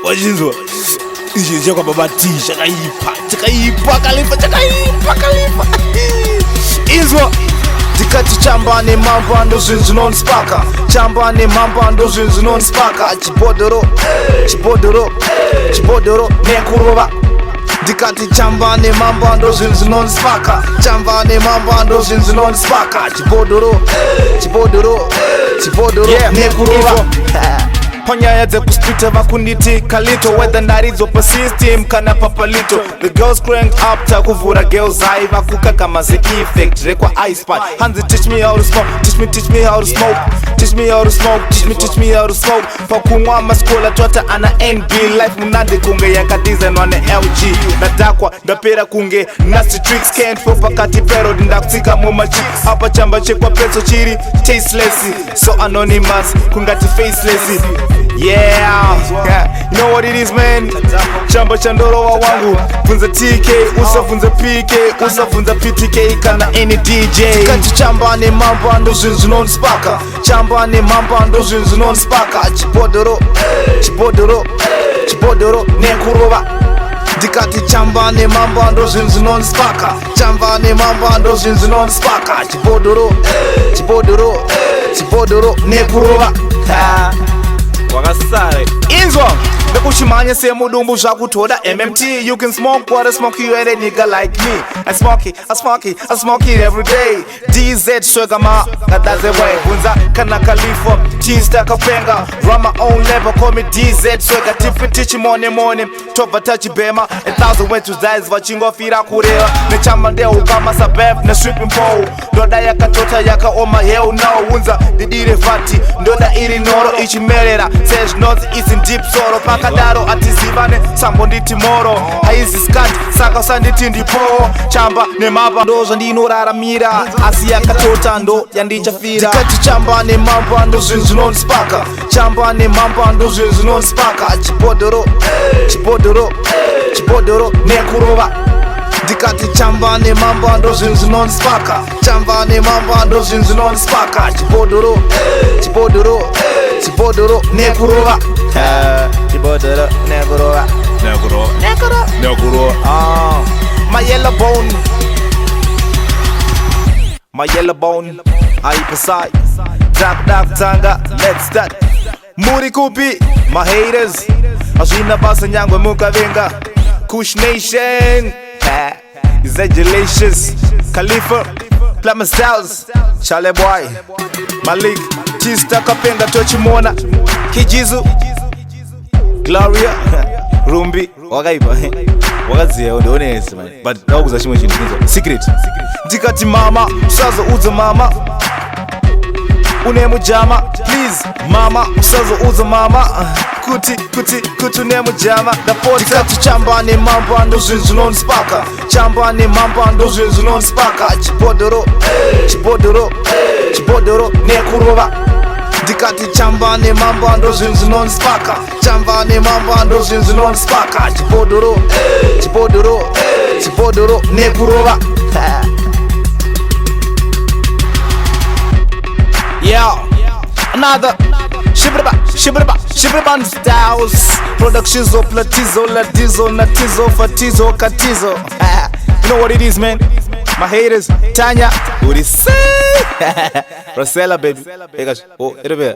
wachinzwa izvi kwa baba T chakaipa kalifa izwa tikati Chamba ne Mhamba ndo zvinhu zvinondisipaka Chamba ne Mhamba ndo zvinhu zvinondisipaka chibhodhoro nekurova ndikati Chamba ne Mhamba ndo zvinhu zvinondisipaka Chamba ne Mhamba ndo zvinhu zvinondisipaka chibhodhoro nekurova panyaya dzekuspita vakunditi kalito whether ndaridzo pasystem kana papalito the girls cranked up takuvhura girls eye vakukagama ze-effect rekwa icepad hanzi teach me how to smoke teach me how to smoke teach me how to smoke teach me how to smoke pakumwa maskola twata ana NB life munande kunge yakadesignwa ne-LG ndadhakwa ndapera kunge nasty tricks can't fall pakati parod ndakutsika mumachi apa Chamba chekwa petso chiri tasteless so anonymous kungati faceless. Yeah, you know what it is, man. Chamba chandorowa wangu funza TK usafunza PK usafunza PTK kana any DJ kati Chamba ne Mhamba ndo zvinhu zvinondisipaka Chamba ne Mhamba ndo zvinhu zvinondisipaka chibhodhoro nekurova ndikati Chamba ne Mhamba ndo zvinhu zvinondisipaka Chamba ne Mhamba ndo zvinhu zvinondisipaka chibhodhoro nekurova wakasare inzwa ndekushimanya semudumbu zvakutoda MMT you can smoke what I smoke you and a nigga like me I smoke it every day DZ Swagga ma ngadaze way bunza kana Khalifa Chidhakwa penga run my own level call me DZ Swagga tichi morning tova touch bema 1000 went to dies vachingofira kureva nechamba ndeukama sabef na stripping pole ndoda yakatota yakaoma hell now unza didire vati ndoda iri Nyoro ichimerera says not is in deep sorrow pakadaro atizivane sambo nditi moro haizi skat saka usanditi ndipo Chamba ne Mhamba ndo zvandinoraramira asi yakatota ndo yandichafira ndikati Chamba ne Mhamba ndo zvinhu zvinondisipaka Chamba ne Mhamba ndo zvinhu zvinondisipaka chibhodhoro nekurova ndikati Chamba ne Mhamba ndo zvinhu zvinondisipaka Chamba ne Mhamba ndo zvinhu zvinondisipaka chibhodhoro nekurova chibhodhoro nekurova my yellow bone aipasai dark tanga let's start muri kupi my haters azvina basa nyangwe mukavenga Kush Nation is delicious Khalifa Plumber Styles Chale Boy Malik Chidhakwa penga tochimona Kijizu Gloria Rumbi wakaipa wakadziya ndionese man but ndakuza chimwe chinhu chinzo secret ndikati mama usazoudza mama une mujama please mama usazoudza mama kuti une mujama ndapota ndikati Chamba ne Mhamba ndo zvinhu zvinondisipaka Chamba ne Mhamba ndo zvinhu zvinondisipaka chibhodhoro nekurova ndikati Chamba ne Mhamba ndo zvinhu zvinondisipaka Chamba ne Mhamba ndo zvinhu zvinondisipaka chibhodhoro nekurova yeah another shibriba styles productions of latizo natizo fatizo katizo you know what it is, man. My haters Tanya what is say Rosella baby hey guys oh it'll be